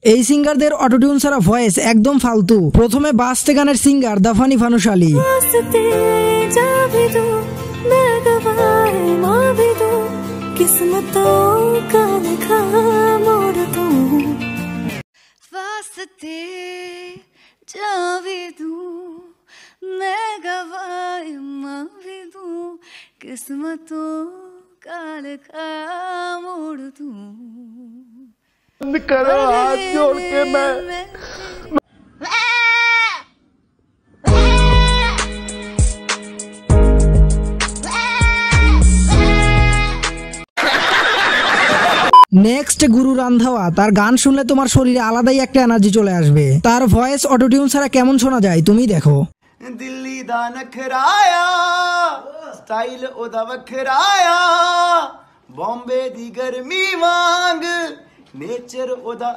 এই সিঙ্গারদের অটোটিউন ছাড়া ভয়েস একদম ফালতু। প্রথমে বাজতে গানের সিঙ্গার দা ফানি ফানুস আলী। किस्मतों का लिखा मोड़ दूं। करो हाथ जोड़ के मैं নেক্সট গুরু রান্ধাওয়া। তার গান শুনলে তোমার শরীরে আলাদাই একটা এনার্জি চলে আসবে। তার ভয়েস অটোটিউন ছাড়া কেমন শোনা যায় তুমি দেখো। दिल्ली दा नखराया स्टाइल ओदा वखराया बॉम्बे दी गर्मी वांग नेचर ओदा